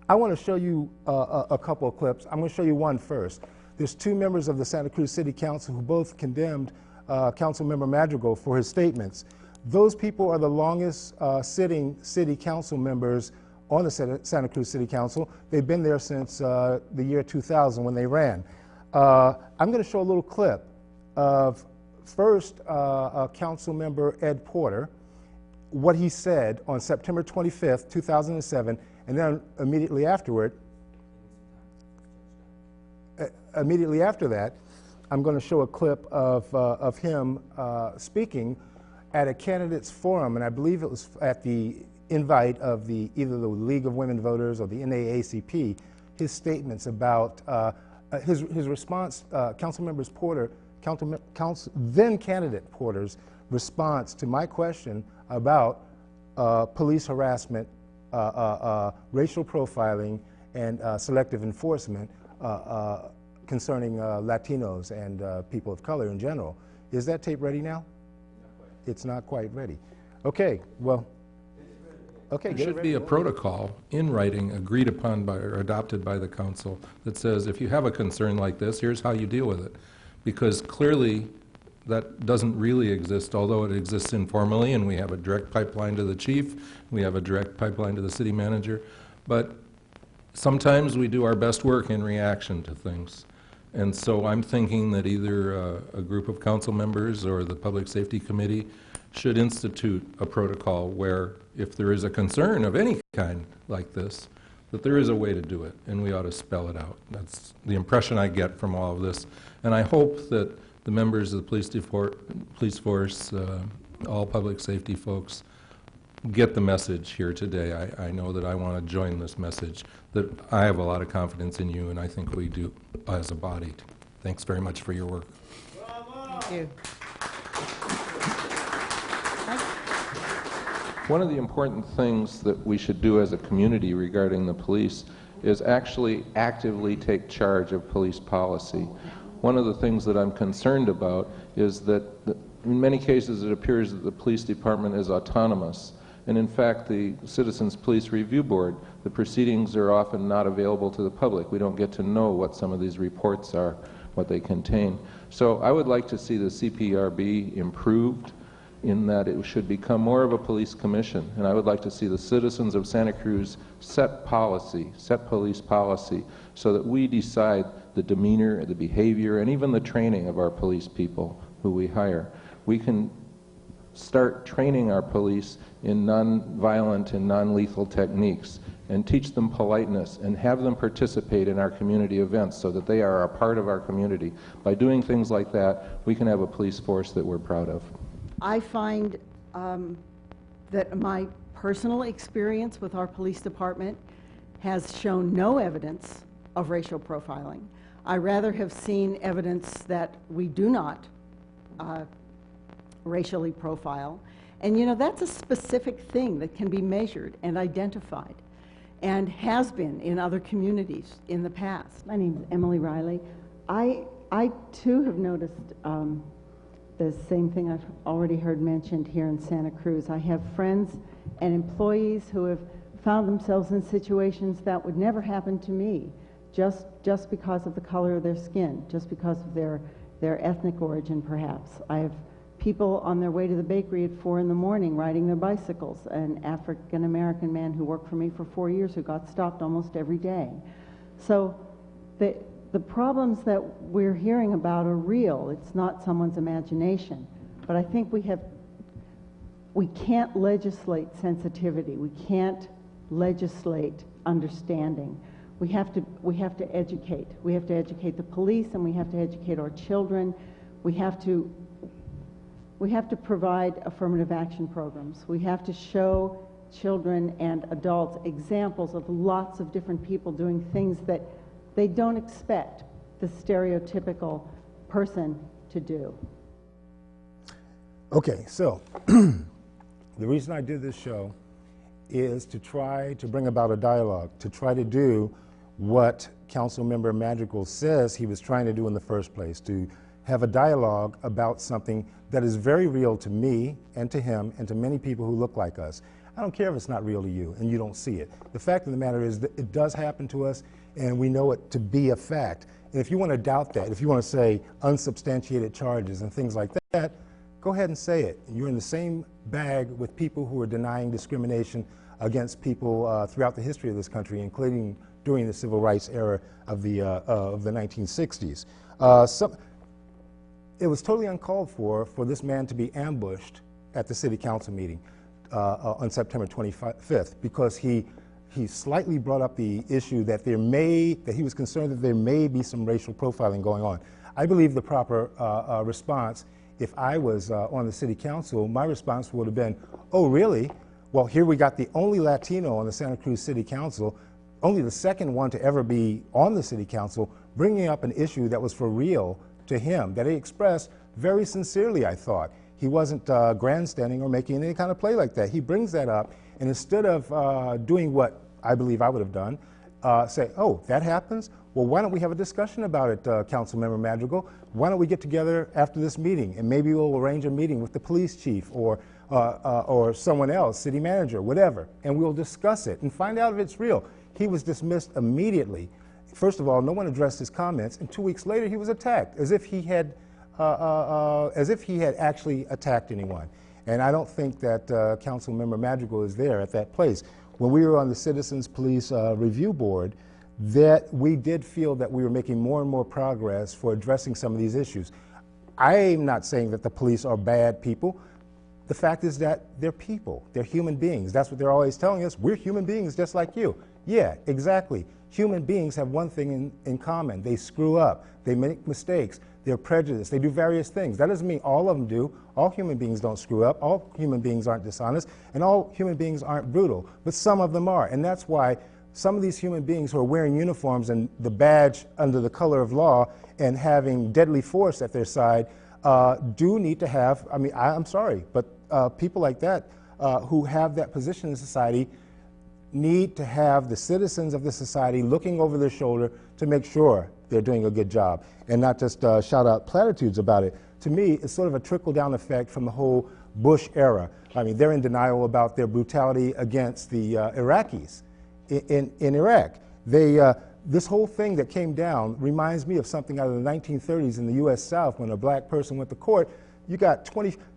I want to show you a couple of clips. I'm going to show you one first. There's 2 members of the Santa Cruz City Council who both condemned Councilmember Madrigal for his statements. Those people are the longest sitting city council members on the Santa Cruz City Council. They've been there since the year 2000 when they ran. I'm going to show a little clip of first Council Member Ed Porter, what he said on September 25th, 2007, and then immediately after that, I'm going to show a clip of him speaking at a candidates forum, and I believe it was at the invite of either the League of Women Voters or the NAACP, his statements about his response, Councilmember Porter, then candidate Porter's response to my question about police harassment, racial profiling, and selective enforcement concerning Latinos and people of color in general. Is that tape ready now? It's not quite ready. Okay, well, okay. There should be a protocol in writing agreed upon by or adopted by the council that says if you have a concern like this, here's how you deal with it. Because clearly that doesn't really exist, although it exists informally, and we have a direct pipeline to the chief, we have a direct pipeline to the city manager, but sometimes we do our best work in reaction to things. And so I'm thinking that either a group of council members or the Public Safety Committee should institute a protocol where if there is a concern of any kind like this, that there is a way to do it, and we ought to spell it out. That's the impression I get from all of this. And I hope that the members of the police force, all public safety folks, get the message here today. I know that I want to join this message, that I have a lot of confidence in you, and I think we do as a body. Thanks very much for your work. Thank you. One of the important things that we should do as a community regarding the police is actually actively take charge of police policy. One of the things that I'm concerned about is that in many cases it appears that the police department is autonomous. And in fact, the Citizens Police Review Board, the proceedings are often not available to the public. We don't get to know what some of these reports are, what they contain. So I would like to see the CPRB improved in that it should become more of a police commission. And I would like to see the citizens of Santa Cruz set policy, set police policy, so that we decide the demeanor, the behavior, and even the training of our police people who we hire. We can start training our police in non-violent and non-lethal techniques and teach them politeness and have them participate in our community events so that they are a part of our community. By doing things like that, we can have a police force that we're proud of. I find that my personal experience with our police department has shown no evidence of racial profiling. I rather have seen evidence that we do not racially profile. And you know, that's a specific thing that can be measured and identified and has been in other communities in the past. My name is Emily Riley. I too have noticed the same thing I've already heard mentioned here in Santa Cruz. I have friends and employees who have found themselves in situations that would never happen to me just because of the color of their skin, just because of their ethnic origin perhaps. I have people on their way to the bakery at 4 in the morning riding their bicycles, an African-American man who worked for me for 4 years who got stopped almost every day. So the problems that we're hearing about are real. It's not someone's imagination. But I think we can't legislate sensitivity. We can't legislate understanding. We have to educate. We have to educate the police, and we have to educate our children. We have to provide affirmative action programs. We have to show children and adults examples of lots of different people doing things that they don't expect the stereotypical person to do. Okay, so the reason I did this show is to try to bring about a dialogue, to try to do what Councilmember Madrigal says he was trying to do in the first place, to have a dialogue about something that is very real to me and to him and to many people who look like us. I don't care if it's not real to you and you don't see it. The fact of the matter is that it does happen to us, and we know it to be a fact. And if you want to doubt that, if you want to say unsubstantiated charges and things like that, go ahead and say it. You're in the same bag with people who are denying discrimination against people throughout the history of this country, including during the civil rights era of the 1960s. It was totally uncalled for this man to be ambushed at the city council meeting on September 25th because he slightly brought up the issue that he was concerned that there may be some racial profiling going on. I believe the proper response, if I was on the city council, my response would have been, oh really? Well, here we got the only Latino on the Santa Cruz City Council. only the second one to ever be on the city council, bringing up an issue that was for real to him, that he expressed very sincerely, I thought. He wasn't grandstanding or making any kind of play like that. He brings that up, and instead of doing what I believe I would have done, say, oh, that happens? Well, why don't we have a discussion about it, Councilmember Madrigal? Why don't we get together after this meeting, and maybe we'll arrange a meeting with the police chief or someone else, city manager, whatever, and we'll discuss it and find out if it's real. He was dismissed immediately. First of all, no one addressed his comments, and 2 weeks later he was attacked, as if he had actually attacked anyone. And I don't think that Councilmember Madrigal is there at that place. When we were on the Citizens Police Review Board, that we did feel that we were making more and more progress for addressing some of these issues. I'm not saying that the police are bad people. The fact is that they're people, they're human beings. That's what they're always telling us. We're human beings just like you. Yeah, exactly. Human beings have one thing in common. They screw up, they make mistakes, they're prejudiced, they do various things. That doesn't mean all of them do. All human beings don't screw up, all human beings aren't dishonest, and all human beings aren't brutal, but some of them are. And that's why some of these human beings who are wearing uniforms and the badge under the color of law and having deadly force at their side do need to have, I mean, I'm sorry, but people like that who have that position in society need to have the citizens of the society looking over their shoulder to make sure they're doing a good job and not just shout out platitudes about it. To me, it's sort of a trickle-down effect from the whole Bush era. I mean, they're in denial about their brutality against the Iraqis in Iraq. This whole thing that came down reminds me of something out of the 1930s in the U.S. South when a black person went to court. You got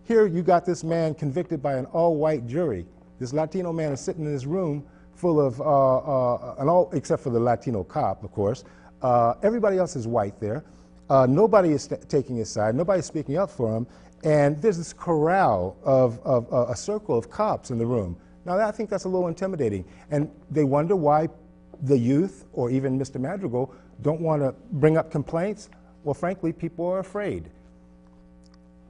you got this man convicted by an all-white jury. This Latino man is sitting in this room full of, except for the Latino cop, of course. Everybody else is white there. Nobody is taking his side. Nobody's speaking up for him. And there's this corral of a circle of cops in the room. Now, I think that's a little intimidating. And they wonder why the youth, or even Mr. Madrigal, don't want to bring up complaints. Well, frankly, people are afraid.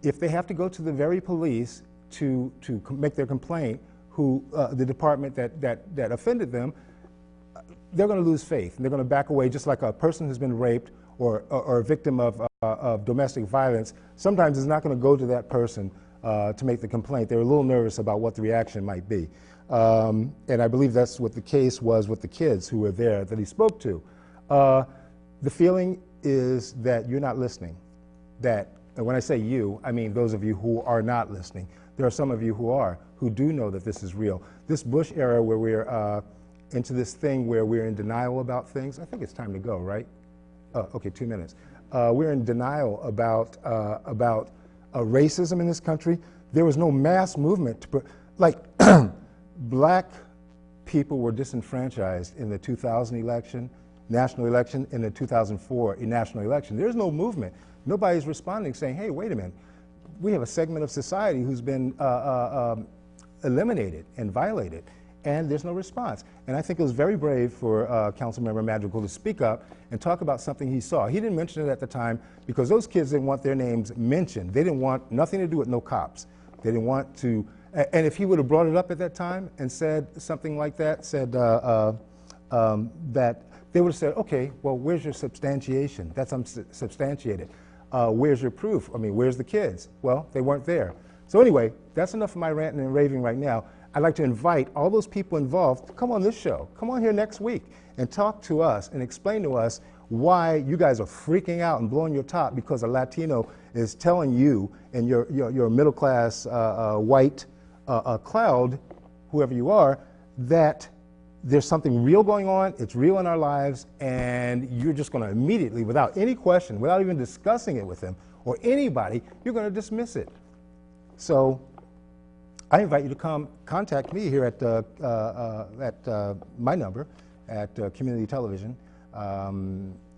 If they have to go to the very police to make their complaint, the department that offended them, they're going to lose faith. And they're going to back away, just like a person who's been raped or a victim of domestic violence. Sometimes it's not going to go to that person to make the complaint. They're a little nervous about what the reaction might be. And I believe that's what the case was with the kids who were there that he spoke to. The feeling is that you're not listening. And when I say you, I mean those of you who are not listening. There are some of you who are, who do know that this is real. This Bush era where we're into this thing where we're in denial about things, I think it's time to go, right? Okay, 2 minutes. We're in denial about racism in this country. There was no mass movement like black people were disenfranchised in the 2000 election, national election, in the 2004 national election. There's no movement. Nobody's responding saying, hey, wait a minute. We have a segment of society who's been eliminated and violated, and there's no response. And I think it was very brave for Councilmember Madrigal to speak up and talk about something he saw. He didn't mention it at the time because those kids didn't want their names mentioned. They didn't want nothing to do with no cops. They didn't want to, and if he would have brought it up at that time and said something like that, said that, they would have said, okay, well, where's your substantiation? That's unsubstantiated. Where's your proof? I mean, where's the kids? Well, they weren't there. So anyway, that's enough of my ranting and raving right now. I'd like to invite all those people involved to come on this show. Come on here next week and talk to us and explain to us why you guys are freaking out and blowing your top because a Latino is telling you and your middle-class white cloud, whoever you are, that there's something real going on, it's real in our lives, and you're just going to immediately, without any question, without even discussing it with them or anybody, you're going to dismiss it. So I invite you to come contact me here at my number at Community Television. I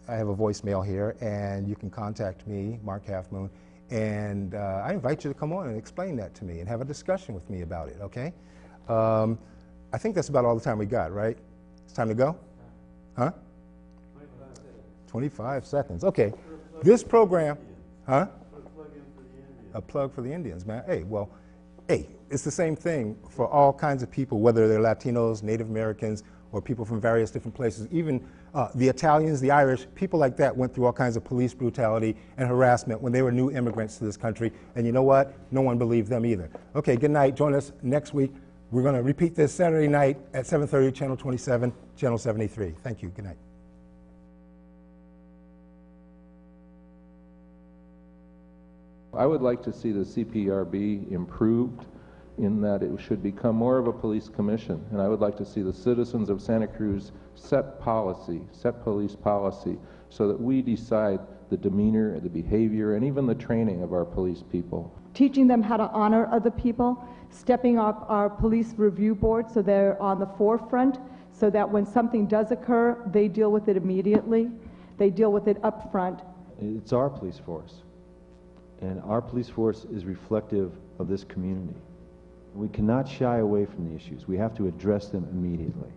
have a voicemail here, and you can contact me, Mark Halfmoon, and I invite you to come on and explain that to me and have a discussion with me about it, okay? I think that's about all the time we got, right? It's time to go? Huh? 25 seconds. Okay. This program, huh? A plug for the Indians, man. Hey, well, hey, it's the same thing for all kinds of people, whether they're Latinos, Native Americans, or people from various different places. Even the Italians, the Irish, people like that went through all kinds of police brutality and harassment when they were new immigrants to this country. And you know what? No one believed them either. Okay, good night. Join us next week. We're going to repeat this Saturday night at 7:30, Channel 27, Channel 73. Thank you. Good night. I would like to see the CPRB improved in that it should become more of a police commission, and I would like to see the citizens of Santa Cruz set police policy, so that we decide the demeanor, the behavior, and even the training of our police people. Teaching them how to honor other people, stepping up our police review board so they're on the forefront, so that when something does occur, they deal with it immediately. They deal with it up front. It's our police force, and our police force is reflective of this community. We cannot shy away from the issues. We have to address them immediately.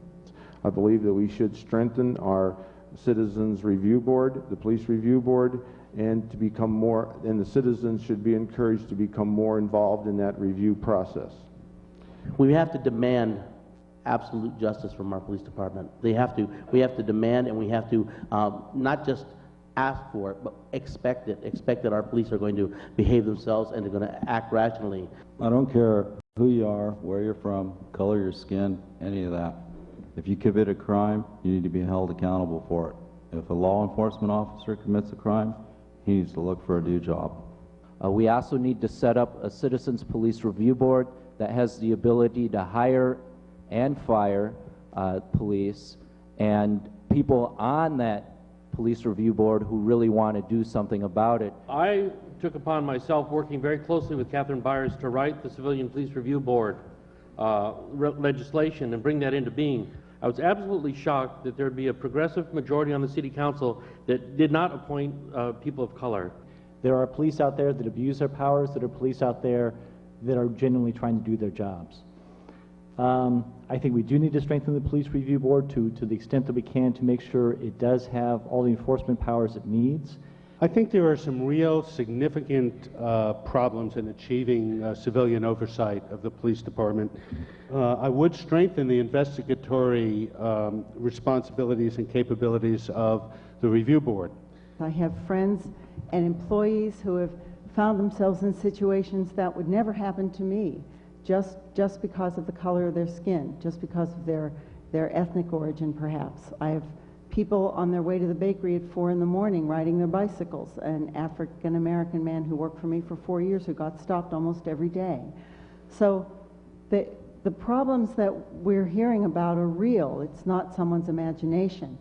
I believe that we should strengthen our Citizens Review Board, the Police Review Board, and to become more, and the citizens should be encouraged to become more involved in that review process. We have to demand absolute justice from our police department. We have to demand, and we have to not just ask for it, but expect it. Expect that our police are going to behave themselves and they're going to act rationally. I don't care who you are, where you're from, color of your skin, any of that. If you commit a crime, you need to be held accountable for it. If a law enforcement officer commits a crime, he needs to look for a new job. We also need to set up a Citizens Police Review Board that has the ability to hire and fire police, and people on that police review board who really want to do something about it. I took upon myself, working very closely with Catherine Byers, to write the Civilian Police Review Board legislation and bring that into being. I was absolutely shocked that there would be a progressive majority on the City Council that did not appoint people of color. There are police out there that abuse their powers. There are police out there that are genuinely trying to do their jobs. I think we do need to strengthen the Police Review Board to the extent that we can, to make sure it does have all the enforcement powers it needs. I think there are some real significant problems in achieving civilian oversight of the police department. I would strengthen the investigatory responsibilities and capabilities of the review board. I have friends and employees who have found themselves in situations that would never happen to me, just because of the color of their skin, just because of their ethnic origin, perhaps. I have people on their way to the bakery at 4 in the morning riding their bicycles, an African-American man who worked for me for 4 years who got stopped almost every day. So the problems that we're hearing about are real. It's not someone's imagination.